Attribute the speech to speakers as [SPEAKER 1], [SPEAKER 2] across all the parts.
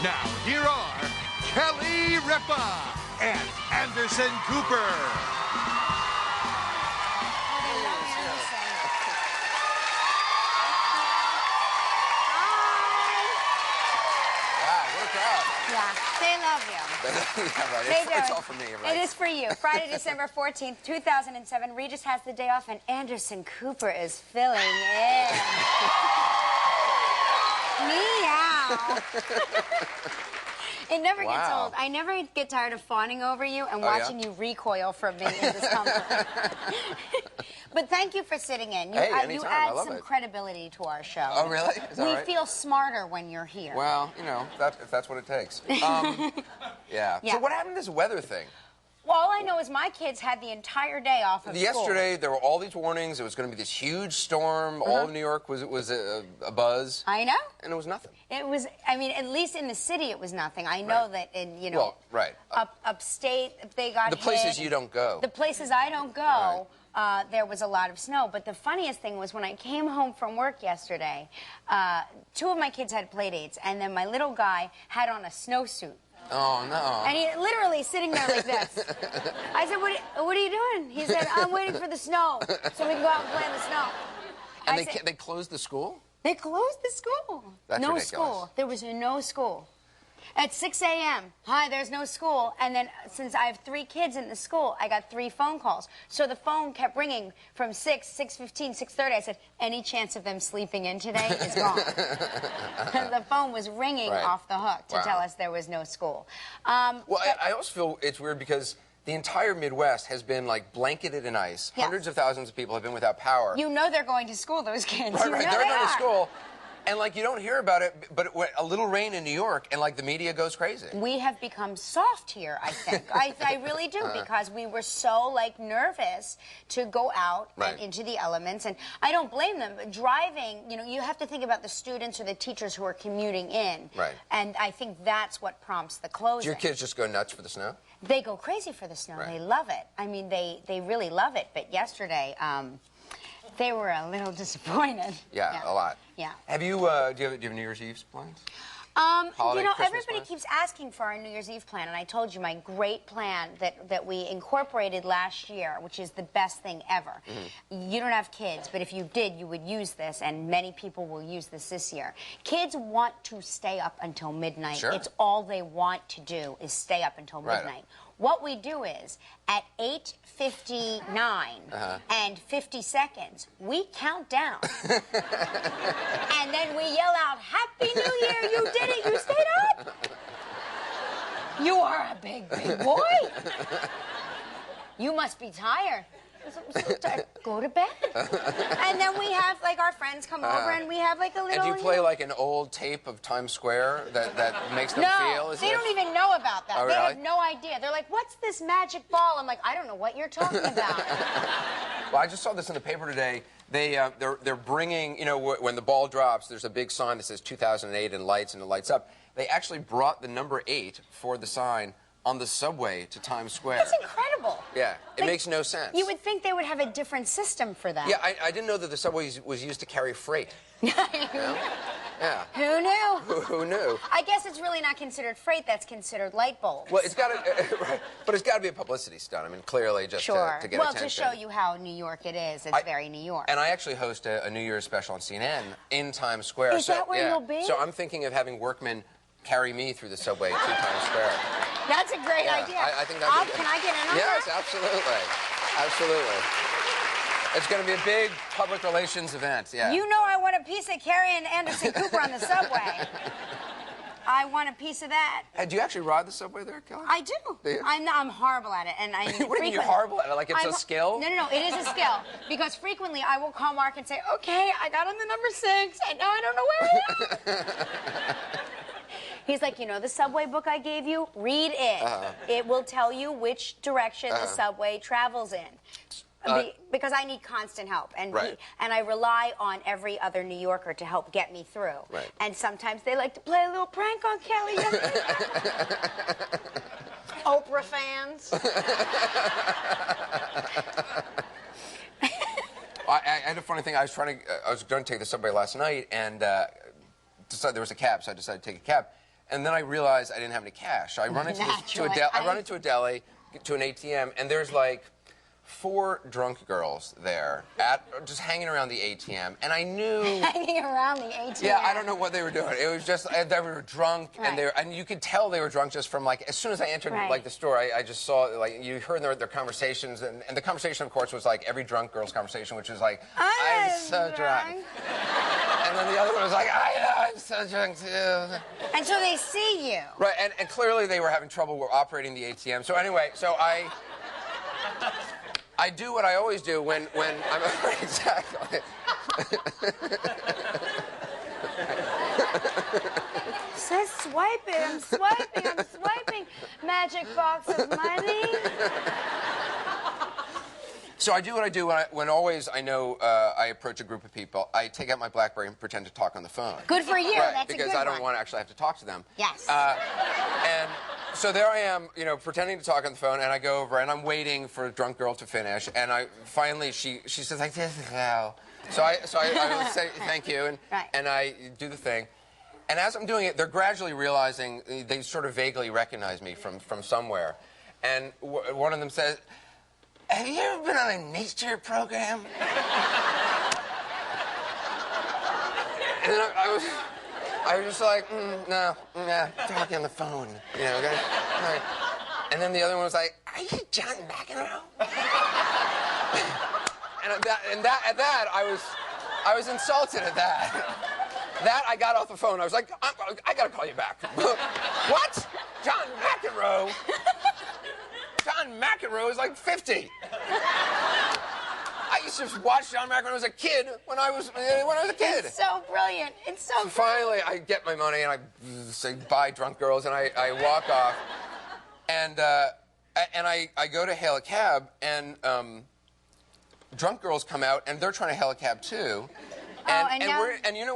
[SPEAKER 1] Now, here are Kelly Ripa and Anderson Cooper.
[SPEAKER 2] Yeah, they love you.
[SPEAKER 3] Yeah, right. It's all for me, right?
[SPEAKER 2] It is for you. Friday, December 14th, 2007. Regis has the day off, and Anderson Cooper is filling in. Meow. It never gets old. I never get tired of fawning over you and watching you recoil from me in discomfort. But thank you for sitting in. You add some credibility to our show.
[SPEAKER 3] Oh, really? Is that right?
[SPEAKER 2] We feel smarter when you're here.
[SPEAKER 3] Well, you know, if that's what it takes. Yeah. So what happened to this weather thing?
[SPEAKER 2] Well, all I know is my kids had the entire day off of school.
[SPEAKER 3] Yesterday, there were all these warnings. It was going to be this huge storm. All of New York was a buzz.
[SPEAKER 2] I know.
[SPEAKER 3] And it was nothing.
[SPEAKER 2] It was, I mean, at least in the city, it was nothing. I know that in, you know, upstate, they got
[SPEAKER 3] the places you don't go.
[SPEAKER 2] The places I don't go, there was a lot of snow. But the funniest thing was when I came home from work yesterday, two of my kids had play dates, and then my little guy had on a snowsuit.
[SPEAKER 3] Oh, no.
[SPEAKER 2] And he literally sitting there like this. I said, what are you doing? He said, I'm waiting for the snow so we can go out and play in the snow.
[SPEAKER 3] And they closed the school?
[SPEAKER 2] They closed the school.
[SPEAKER 3] That's
[SPEAKER 2] no
[SPEAKER 3] ridiculous.
[SPEAKER 2] School. There was no school. At 6 a.m., hi, there's no school. And then since I have 3 kids in the school, I got 3 phone calls. So the phone kept ringing from 6, 6:15, 6:30. I said, any chance of them sleeping in today is gone. The phone was ringing off the hook to tell us there was no school.
[SPEAKER 3] Well, I also feel it's weird because the entire Midwest has been, like, blanketed in ice.
[SPEAKER 2] Yeah.
[SPEAKER 3] Hundreds of thousands of people have been without power.
[SPEAKER 2] You know they're going to school, those kids.
[SPEAKER 3] Right,
[SPEAKER 2] you know
[SPEAKER 3] they're going to school. And, like, you don't hear about it, but a little rain in New York, and, like, the media goes crazy.
[SPEAKER 2] We have become soft here, I think. I really do, because we were so, like, nervous to go out and into the elements. And I don't blame them. But driving, you know, you have to think about the students or the teachers who are commuting in.
[SPEAKER 3] Right.
[SPEAKER 2] And I think that's what prompts the closing.
[SPEAKER 3] Do your kids just go nuts for the snow?
[SPEAKER 2] They go crazy for the snow. They love it. I mean, they really love it. But yesterday, they were a little disappointed.
[SPEAKER 3] Yeah, a lot.
[SPEAKER 2] Yeah.
[SPEAKER 3] Have you, do you have New Year's Eve plans?
[SPEAKER 2] You know, everybody keeps asking for our New Year's Eve plan, and I told you my great plan that we incorporated last year, which is the best thing ever. You don't have kids, but if you did, you would use this, and many people will use this year. Kids want to stay up until midnight.
[SPEAKER 3] Sure.
[SPEAKER 2] It's all they want to do is stay up until midnight. What we do is, at 8:59 and 50 seconds, we count down. And then we yell out, Happy New Year, you did it, you stayed up. You are a big, big boy. You must be tired. I'm so tired. Go to bed. And then we have, like, our friends come over, and we have, like, a little...
[SPEAKER 3] And do you play, like, an old tape of Times Square that makes them feel as if...
[SPEAKER 2] No, they don't even know about that.
[SPEAKER 3] Oh,
[SPEAKER 2] they
[SPEAKER 3] really?
[SPEAKER 2] have no idea. They're like, what's this magic ball? I'm like, I don't know what you're talking about.
[SPEAKER 3] Well, I just saw this in the paper today. They're bringing, you know, when the ball drops, there's a big sign that says 2008 and lights, and it lights up. They actually brought the number 8 for the sign on the subway to Times Square.
[SPEAKER 2] That's incredible.
[SPEAKER 3] Yeah, it makes no sense.
[SPEAKER 2] You would think they would have a different system for that.
[SPEAKER 3] Yeah, I didn't know that the subway was used to carry freight. Yeah.
[SPEAKER 2] Who knew?
[SPEAKER 3] Who knew?
[SPEAKER 2] I guess it's really not considered freight. That's considered light bulbs.
[SPEAKER 3] Well, it's got to, but it's got to be a publicity stunt. I mean, clearly just to get attention.
[SPEAKER 2] Well, to show you how New York it is. It's very New York.
[SPEAKER 3] And I actually host a New Year's special on CNN in Times Square.
[SPEAKER 2] Is that where you'll be?
[SPEAKER 3] So I'm thinking of having workmen carry me through the subway to Times Square.
[SPEAKER 2] That's a great idea.
[SPEAKER 3] I think that's
[SPEAKER 2] Can I get in on
[SPEAKER 3] Yes,
[SPEAKER 2] that?
[SPEAKER 3] absolutely. Absolutely. It's going to be a big public relations event, yeah.
[SPEAKER 2] You know I want a piece of Carrie and Anderson Cooper on the subway. I want a piece of that.
[SPEAKER 3] Do you actually ride the subway there, Kelly?
[SPEAKER 2] I do.
[SPEAKER 3] Do you?
[SPEAKER 2] I'm horrible at it. And
[SPEAKER 3] What do you mean you're horrible at it? Like it's a skill?
[SPEAKER 2] No, it is a skill. Because frequently I will call Mark and say, okay, I got on the number 6, and now I don't know where I am. He's like, you know the subway book I gave you? Read it. It will tell you which direction the subway travels in. Because I need constant help, and and I rely on every other New Yorker to help get me through. And sometimes they like to play a little prank on Kelly. Oprah fans.
[SPEAKER 3] I had a funny thing. I was going to take the subway last night, and decided there was a cab, so I decided to take a cab. and then I realized I didn't have any cash. So I run into I run into a deli, to an ATM, and there's like 4 drunk girls there, just hanging around the ATM, and I knew
[SPEAKER 2] hanging around the ATM.
[SPEAKER 3] Yeah, I don't know what they were doing. It was just they were drunk,
[SPEAKER 2] right.
[SPEAKER 3] and you could tell they were drunk just from like as soon as I entered
[SPEAKER 2] right.
[SPEAKER 3] like the store, I just saw like you heard their conversations, and the conversation of course was like every drunk girl's conversation, which is like I'm so drunk, and then the other one was like I'm so drunk too.
[SPEAKER 2] And so they see you.
[SPEAKER 3] Right, and clearly they were having trouble operating the ATM. So anyway, so I do what I always do when I'm exactly.
[SPEAKER 2] Says swiping, I'm swiping. Magic box of money.
[SPEAKER 3] So I do what I do when always I know I approach a group of people. I take out my BlackBerry and pretend to talk on the phone.
[SPEAKER 2] Good for you.
[SPEAKER 3] Right,
[SPEAKER 2] That's
[SPEAKER 3] because
[SPEAKER 2] a good
[SPEAKER 3] I don't
[SPEAKER 2] one.
[SPEAKER 3] want to actually have to talk to them.
[SPEAKER 2] Yes.
[SPEAKER 3] And so there I am, pretending to talk on the phone, and I go over and I'm waiting for a drunk girl to finish, and finally she says like this now. So I will say thank you, and
[SPEAKER 2] right.
[SPEAKER 3] and I do the thing. And as I'm doing it, they're gradually realizing they sort of vaguely recognize me from somewhere. And one of them says, "Have you ever been on a nature program?" And then I was just like, no, talking on the phone, Okay? Right. And then the other one was like, "Are you John McEnroe?" and at that, I was insulted at that. That I got off the phone. I was like, I gotta call you back. What? John McEnroe? John McEnroe is like 50. I used to watch John McEnroe as a kid when I was a kid.
[SPEAKER 2] It's so brilliant. It's so brilliant.
[SPEAKER 3] Finally, I get my money and I say bye, drunk girls, and I walk off. And I go to hail a cab, and drunk girls come out, and they're trying to hail a cab too. And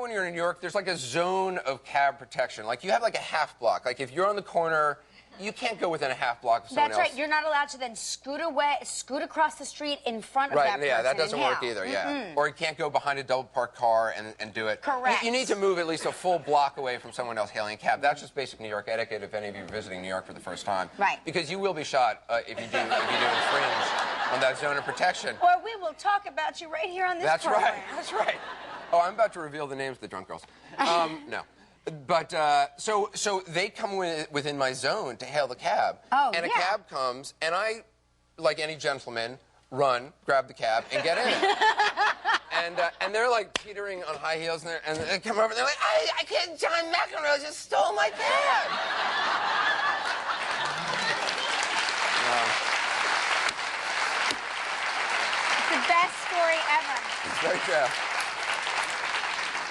[SPEAKER 3] when you're in New York, there's like a zone of cab protection. Like you have like a half block. Like if you're on the corner, you can't go within a half block of someone else.
[SPEAKER 2] That's right. You're not allowed to then scoot across the street in front of that person.
[SPEAKER 3] Right, yeah, that doesn't work either, yeah. Or you can't go behind a double parked car and do it.
[SPEAKER 2] Correct.
[SPEAKER 3] You need to move at least a full block away from someone else hailing a cab. That's just basic New York etiquette if any of you are visiting New York for the first time.
[SPEAKER 2] Right.
[SPEAKER 3] Because you will be shot if you do infringe on that zone of protection.
[SPEAKER 2] Or we will talk about you right here on this program.
[SPEAKER 3] That's right. Oh, I'm about to reveal the names of the drunk girls. No. But, so they come within my zone to hail the cab.
[SPEAKER 2] Oh,
[SPEAKER 3] and a
[SPEAKER 2] yeah.
[SPEAKER 3] cab comes, and I, like any gentleman, run, grab the cab, and get in. And they're like teetering on high heels, and they come over, and they're like, I can't, John McEnroe just stole my cab.
[SPEAKER 2] It's the best story ever.
[SPEAKER 3] It's very true.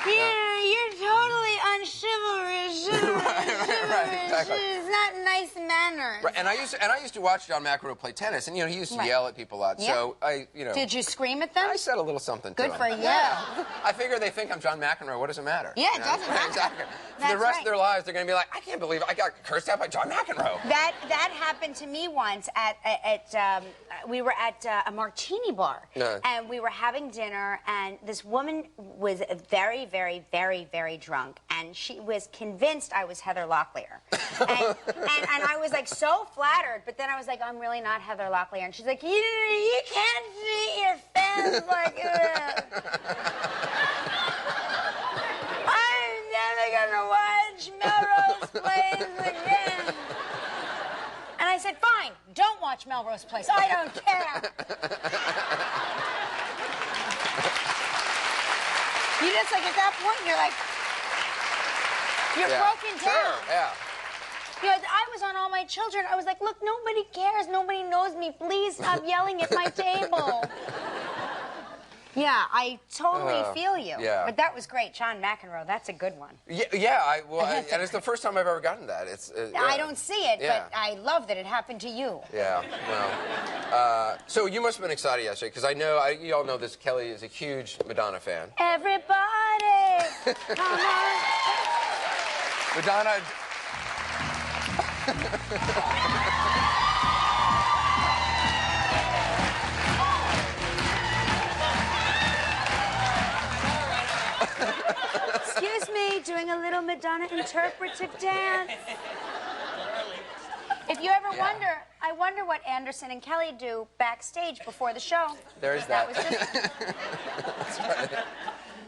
[SPEAKER 2] Yeah, you're totally unchivalrous.
[SPEAKER 3] Right, exactly.
[SPEAKER 2] It's not nice manners.
[SPEAKER 3] Right, and I used to watch John McEnroe play tennis, and he used to yell at people a lot.
[SPEAKER 2] Yeah.
[SPEAKER 3] So
[SPEAKER 2] Did you scream at them?
[SPEAKER 3] I said a little something to
[SPEAKER 2] Good
[SPEAKER 3] them.
[SPEAKER 2] for you.
[SPEAKER 3] Yeah. I figure they think I'm John McEnroe. What does it matter?
[SPEAKER 2] Yeah, it doesn't matter.
[SPEAKER 3] Exactly. For
[SPEAKER 2] That's
[SPEAKER 3] the rest
[SPEAKER 2] right.
[SPEAKER 3] of their lives, they're going to be like, I can't believe I got cursed out by John McEnroe.
[SPEAKER 2] That happened to me once we were at a martini bar, and we were having dinner, and this woman was very, very, very, very drunk, and she was convinced I was Heather Locklear. and I was like so flattered, but then I was like, I'm really not Heather Locklear. And she's like, you can't see your fans like that. I'm never gonna watch Melrose Place again. And I said, fine, don't watch Melrose Place. I don't care. You just like at that point, you're broken down.
[SPEAKER 3] Sure, yeah.
[SPEAKER 2] I was on All My Children. I was like, look, nobody cares. Nobody knows me. Please stop yelling at my table. Yeah, I totally feel you.
[SPEAKER 3] Yeah.
[SPEAKER 2] But that was great. John McEnroe, that's a good one.
[SPEAKER 3] Yeah, and it's the first time I've ever gotten that.
[SPEAKER 2] I don't see it,
[SPEAKER 3] Yeah.
[SPEAKER 2] but I love that it happened to you.
[SPEAKER 3] Yeah, well. So you must have been excited yesterday, because I know, you all know this, Kelly is a huge Madonna fan.
[SPEAKER 2] Everybody, come on.
[SPEAKER 3] Madonna...
[SPEAKER 2] Excuse me, doing a little Madonna interpretive dance. If you ever wonder, I wonder what Anderson and Kelly do backstage before the show.
[SPEAKER 3] There's that.
[SPEAKER 2] Was just...
[SPEAKER 3] That's right.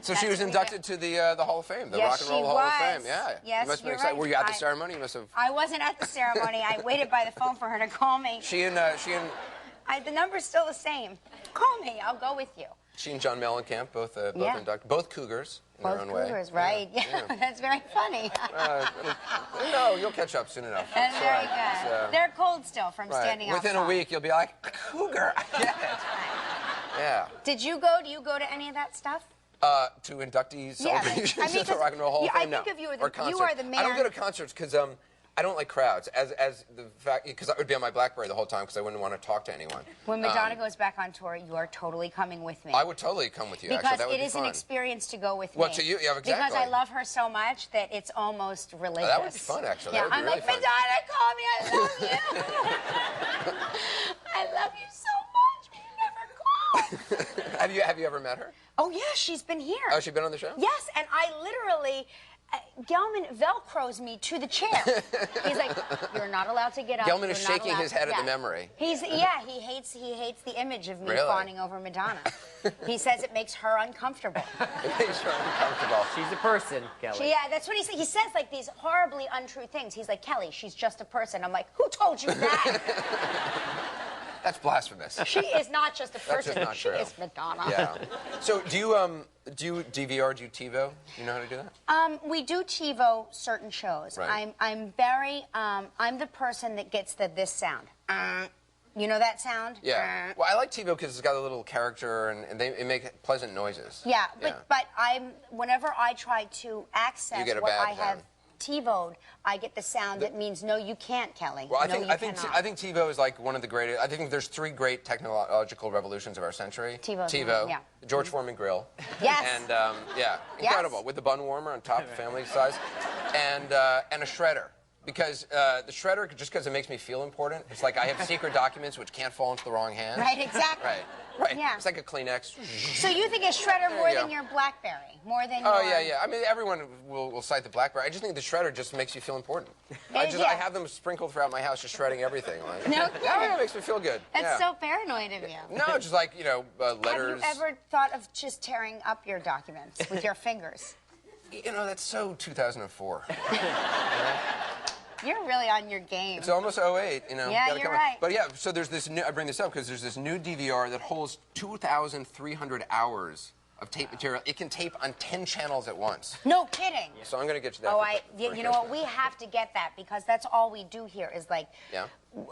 [SPEAKER 3] So
[SPEAKER 2] That's
[SPEAKER 3] she was
[SPEAKER 2] what we
[SPEAKER 3] inducted to the Hall of Fame, the
[SPEAKER 2] Yes,
[SPEAKER 3] Rock and Roll
[SPEAKER 2] she
[SPEAKER 3] Hall of
[SPEAKER 2] was.
[SPEAKER 3] Fame. Yeah.
[SPEAKER 2] Yes,
[SPEAKER 3] you must have been
[SPEAKER 2] you're
[SPEAKER 3] excited.
[SPEAKER 2] right.
[SPEAKER 3] Were you at the ceremony? You must have.
[SPEAKER 2] I wasn't at the ceremony. I waited by the phone for her to call me.
[SPEAKER 3] She and
[SPEAKER 2] The number's still the same. Call me. I'll go with you.
[SPEAKER 3] she and John Mellencamp both
[SPEAKER 2] Yeah.
[SPEAKER 3] inducted, both Cougars in
[SPEAKER 2] Both
[SPEAKER 3] their own way.
[SPEAKER 2] Cougars, right? Yeah, that's very funny.
[SPEAKER 3] No, you'll catch up soon enough.
[SPEAKER 2] That's
[SPEAKER 3] It's
[SPEAKER 2] very
[SPEAKER 3] all right.
[SPEAKER 2] good.
[SPEAKER 3] It's,
[SPEAKER 2] They're cold still from
[SPEAKER 3] right.
[SPEAKER 2] standing
[SPEAKER 3] Within
[SPEAKER 2] outside.
[SPEAKER 3] a week, you'll be like, Cougar. I get it. Yeah.
[SPEAKER 2] Did you go? Do you go to any of that stuff?
[SPEAKER 3] To inductee
[SPEAKER 2] Yeah,
[SPEAKER 3] celebrations
[SPEAKER 2] I mean,
[SPEAKER 3] at the Rock and Roll Hall of
[SPEAKER 2] I
[SPEAKER 3] Fame?
[SPEAKER 2] think
[SPEAKER 3] No.
[SPEAKER 2] of you as
[SPEAKER 3] Or
[SPEAKER 2] you
[SPEAKER 3] concerts.
[SPEAKER 2] are the man.
[SPEAKER 3] I don't go to concerts because I don't like crowds. As the fact, because I would be on my BlackBerry the whole time because I wouldn't want to talk to anyone.
[SPEAKER 2] When Madonna goes back on tour, you are totally coming with me.
[SPEAKER 3] I would totally come with you.
[SPEAKER 2] Because
[SPEAKER 3] actually, that would
[SPEAKER 2] it
[SPEAKER 3] be
[SPEAKER 2] is
[SPEAKER 3] fun.
[SPEAKER 2] an experience to go with
[SPEAKER 3] Well,
[SPEAKER 2] me.
[SPEAKER 3] to you, yeah, exactly.
[SPEAKER 2] Because I love her so much that it's almost religious.
[SPEAKER 3] that would be fun, actually.
[SPEAKER 2] Yeah,
[SPEAKER 3] That would be
[SPEAKER 2] I'm
[SPEAKER 3] really
[SPEAKER 2] like,
[SPEAKER 3] fun.
[SPEAKER 2] Madonna, call me. I love you. I love you so much. You never call.
[SPEAKER 3] Have you ever met her?
[SPEAKER 2] Oh yeah, she's been here.
[SPEAKER 3] Oh, she been on the show?
[SPEAKER 2] Yes, and I literally, Gelman Velcros me to the chair. He's like, "You're not allowed to get up."
[SPEAKER 3] Gelman is
[SPEAKER 2] You're not
[SPEAKER 3] shaking
[SPEAKER 2] allowed
[SPEAKER 3] his
[SPEAKER 2] to-"
[SPEAKER 3] head at the
[SPEAKER 2] Yeah.
[SPEAKER 3] memory.
[SPEAKER 2] He hates the image of me
[SPEAKER 3] Really?
[SPEAKER 2] fawning over Madonna. He says it makes her uncomfortable.
[SPEAKER 3] It makes her uncomfortable.
[SPEAKER 4] She's a person, Kelly.
[SPEAKER 2] Yeah, that's what he says. He says like these horribly untrue things. He's like, Kelly, she's just a person. I'm like, who told you that?
[SPEAKER 3] That's blasphemous.
[SPEAKER 2] She is not just a person.
[SPEAKER 3] just not
[SPEAKER 2] she
[SPEAKER 3] true.
[SPEAKER 2] is Madonna.
[SPEAKER 3] Yeah. So do you DVR? Do you TiVo? Do you know how to do that?
[SPEAKER 2] We do TiVo certain shows.
[SPEAKER 3] Right.
[SPEAKER 2] I'm the person that gets this sound. You know that sound?
[SPEAKER 3] Yeah. Well, I like TiVo because it's got a little character and it makes pleasant noises.
[SPEAKER 2] Yeah, but whenever I try to access
[SPEAKER 3] You get a
[SPEAKER 2] what
[SPEAKER 3] bad
[SPEAKER 2] I have
[SPEAKER 3] sound.
[SPEAKER 2] TiVo'd, I get the sound that means no, you can't, Kelly.
[SPEAKER 3] Well,
[SPEAKER 2] no,
[SPEAKER 3] I think TiVo is like one of the greatest. I think there's three great technological revolutions of our century.
[SPEAKER 2] TiVo, yeah.
[SPEAKER 3] the George Foreman grill.
[SPEAKER 2] Yes.
[SPEAKER 3] And yeah, incredible with the bun warmer on top, family size, and a shredder. Because the shredder, just because it makes me feel important, it's like I have secret documents which can't fall into the wrong hands.
[SPEAKER 2] Right, exactly.
[SPEAKER 3] Right.
[SPEAKER 2] Yeah.
[SPEAKER 3] It's like a Kleenex.
[SPEAKER 2] So you think a shredder more
[SPEAKER 3] you
[SPEAKER 2] than
[SPEAKER 3] go.
[SPEAKER 2] your BlackBerry, more than
[SPEAKER 3] Oh
[SPEAKER 2] your...
[SPEAKER 3] yeah. I mean, everyone will cite the BlackBerry. I just think the shredder just makes you feel important. I
[SPEAKER 2] Yeah.
[SPEAKER 3] have them sprinkled throughout my house, just shredding everything. Like,
[SPEAKER 2] No
[SPEAKER 3] oh
[SPEAKER 2] kidding.
[SPEAKER 3] yeah, it makes me feel good.
[SPEAKER 2] That's
[SPEAKER 3] yeah.
[SPEAKER 2] so paranoid of you.
[SPEAKER 3] No, just like letters.
[SPEAKER 2] Have you ever thought of just tearing up your documents with your fingers?
[SPEAKER 3] That's so 2004.
[SPEAKER 2] You're really on your game.
[SPEAKER 3] It's almost 08,
[SPEAKER 2] Yeah,
[SPEAKER 3] gotta
[SPEAKER 2] you're
[SPEAKER 3] come on.
[SPEAKER 2] right.
[SPEAKER 3] But yeah, so there's this new, I bring this up because there's this new DVR that holds 2,300 hours of tape material. It can tape on 10 channels at once.
[SPEAKER 2] No kidding.
[SPEAKER 3] So I'm going to get you that.
[SPEAKER 2] Oh,
[SPEAKER 3] for
[SPEAKER 2] you know what? We have to get that because that's all we do here is like,
[SPEAKER 3] Yeah.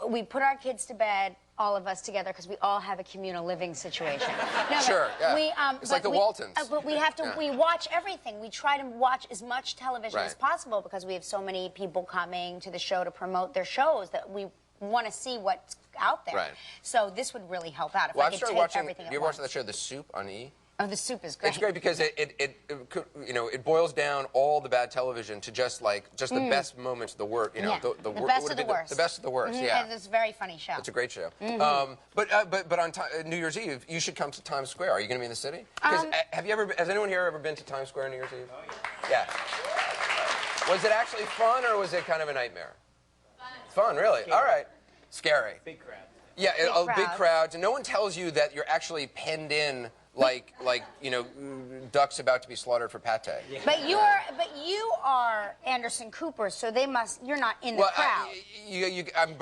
[SPEAKER 2] we put our kids to bed, all of us together, because we all have a communal living situation. No,
[SPEAKER 3] Sure, yeah. It's like the Waltons.
[SPEAKER 2] But we have to.
[SPEAKER 3] Yeah.
[SPEAKER 2] We watch everything. We try to watch as much television
[SPEAKER 3] Right.
[SPEAKER 2] as possible because we have so many people coming to the show to promote their shows that we want to see what's out there.
[SPEAKER 3] Right.
[SPEAKER 2] So this would really help out if
[SPEAKER 3] Well,
[SPEAKER 2] I
[SPEAKER 3] I've
[SPEAKER 2] could
[SPEAKER 3] started
[SPEAKER 2] take
[SPEAKER 3] watching.
[SPEAKER 2] everything at
[SPEAKER 3] You ever watched
[SPEAKER 2] once.
[SPEAKER 3] that show, The Soup, on E?
[SPEAKER 2] Oh, the soup is great.
[SPEAKER 3] It's great because it boils down all the bad television to just the best moments, the worst,
[SPEAKER 2] Yeah.
[SPEAKER 3] the
[SPEAKER 2] best of the worst.
[SPEAKER 3] The best of the worst, yeah.
[SPEAKER 2] And it's a very funny show.
[SPEAKER 3] It's a great show. But on New Year's Eve, you should come to Times Square. Are you going to be in the city? Because has anyone here ever been to Times Square on New Year's Eve? Oh, yeah. Was it actually fun or was it kind of a nightmare? Fun, really? All right. Scary.
[SPEAKER 4] Big crowd.
[SPEAKER 3] Yeah,
[SPEAKER 2] Big
[SPEAKER 3] big
[SPEAKER 2] crowd.
[SPEAKER 3] crowds, and no one tells you that you're actually penned in like ducks about to be slaughtered for pate. Yeah.
[SPEAKER 2] But you are Anderson Cooper, so you're not in the crowd.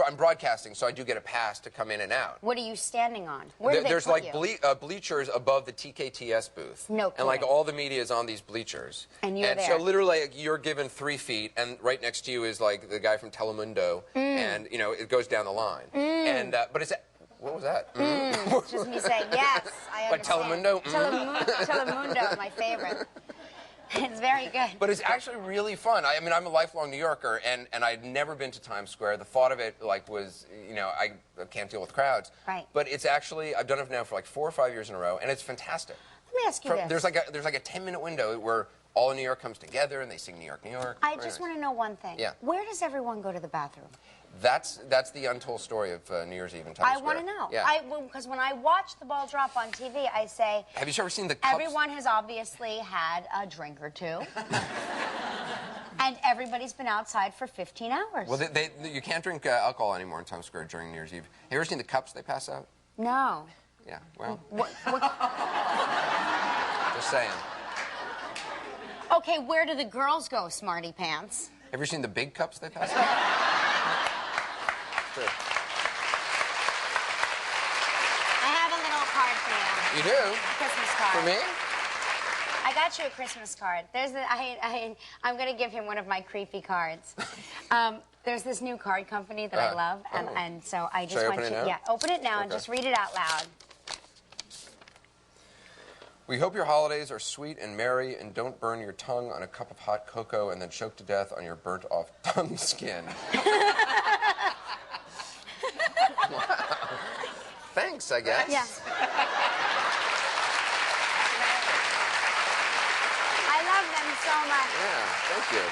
[SPEAKER 3] I'm broadcasting, so I do get a pass to come in and out.
[SPEAKER 2] What are you standing on? Where do they
[SPEAKER 3] There's
[SPEAKER 2] put
[SPEAKER 3] like
[SPEAKER 2] you?
[SPEAKER 3] bleachers above the TKTS booth.
[SPEAKER 2] No
[SPEAKER 3] And like
[SPEAKER 2] kidding.
[SPEAKER 3] all the media is on these bleachers.
[SPEAKER 2] And you're
[SPEAKER 3] so
[SPEAKER 2] there.
[SPEAKER 3] literally like, you're given 3 feet, and right next to you is like the guy from Telemundo, and it goes down the line. And but it's what was that?
[SPEAKER 2] It's just me saying, yes, I
[SPEAKER 3] Like
[SPEAKER 2] understand.
[SPEAKER 3] Telemundo?
[SPEAKER 2] Telemundo, my favorite. It's very good.
[SPEAKER 3] But it's actually really fun. I mean, I'm a lifelong New Yorker, and I'd never been to Times Square. The thought of it, was, I can't deal with crowds.
[SPEAKER 2] Right.
[SPEAKER 3] But it's actually, I've done it now for like 4 or 5 years in a row, and it's fantastic.
[SPEAKER 2] Let me ask you this.
[SPEAKER 3] There's like a 10-minute window where all of New York comes together, and they sing New York, New York.
[SPEAKER 2] I
[SPEAKER 3] Very
[SPEAKER 2] just
[SPEAKER 3] nice.
[SPEAKER 2] want to know one thing.
[SPEAKER 3] Yeah.
[SPEAKER 2] Where does everyone go to the bathroom?
[SPEAKER 3] That's the untold story of New Year's Eve in Times
[SPEAKER 2] I
[SPEAKER 3] Square.
[SPEAKER 2] want to know.
[SPEAKER 3] Yeah.
[SPEAKER 2] Because when I watch the ball drop on TV, I say,
[SPEAKER 3] Have you ever seen the cups?
[SPEAKER 2] everyone has obviously had a drink or two. And everybody's been outside for 15 hours.
[SPEAKER 3] Well, you can't drink alcohol anymore in Times Square during New Year's Eve. Have you ever seen the cups they pass out?
[SPEAKER 2] No.
[SPEAKER 3] Yeah, well,
[SPEAKER 2] What?
[SPEAKER 3] just saying.
[SPEAKER 2] Okay, where do the girls go, smarty pants?
[SPEAKER 3] Have you ever seen the big cups they pass out? True.
[SPEAKER 2] I have a little card for you.
[SPEAKER 3] You do?
[SPEAKER 2] A Christmas card.
[SPEAKER 3] For me?
[SPEAKER 2] I got you a Christmas card. I'm going to give him one of my creepy cards. There's this new card company that I love, and so I just want you... Yeah, open it now and just read it out loud.
[SPEAKER 3] We hope your holidays are sweet and merry and don't burn your tongue on a cup of hot cocoa and then choke to death on your burnt-off tongue skin. Thanks, I guess.
[SPEAKER 2] Yeah. I love them so much.
[SPEAKER 3] Yeah, thank you.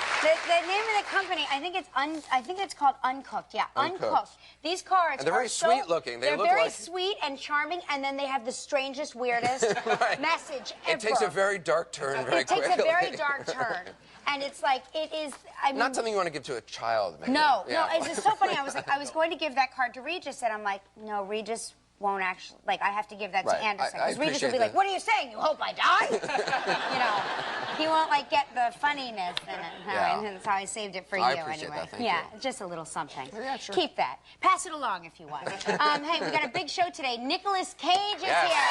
[SPEAKER 2] The name of the company, I think it's called Uncooked. Yeah, Uncooked. These cards
[SPEAKER 3] and they're very sweet looking.
[SPEAKER 2] They're very sweet and charming, and then they have the strangest, weirdest message ever.
[SPEAKER 3] It takes a very dark turn very quickly.
[SPEAKER 2] It takes a very dark turn. And it's like, it is, I mean...
[SPEAKER 3] Not something you want to give to a child, maybe.
[SPEAKER 2] No, it's just so funny. I was going to give that card to Regis, and I'm like, no, Regis won't actually, like, I have to give that to Anderson. Because Regis will be like, what are you saying? You hope I die? You know, he won't, like, get the funniness in it. And that's how I saved it for you, anyway.
[SPEAKER 3] That. Thank you.
[SPEAKER 2] Just a little something.
[SPEAKER 3] Yeah, sure.
[SPEAKER 2] Keep that. Pass it along if you want. Hey, we got a big show today. Nicolas Cage is here.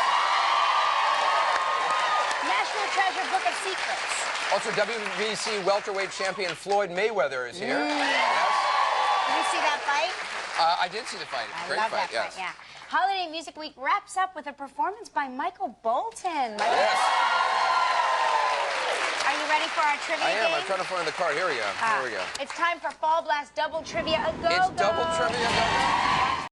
[SPEAKER 2] National Treasure Book of Secrets.
[SPEAKER 3] Also, WBC welterweight champion Floyd Mayweather is here. Yes.
[SPEAKER 2] Did you see that fight?
[SPEAKER 3] I did see the fight.
[SPEAKER 2] I
[SPEAKER 3] Great
[SPEAKER 2] love
[SPEAKER 3] fight,
[SPEAKER 2] that fight, yeah. Holiday Music Week wraps up with a performance by Michael Bolton.
[SPEAKER 3] Yes.
[SPEAKER 2] Are you ready for our trivia game?
[SPEAKER 3] I am. I'm trying to find the card. Here we go. Here we go.
[SPEAKER 2] It's time for Fall Blast Double Trivia.
[SPEAKER 3] It's double trivia.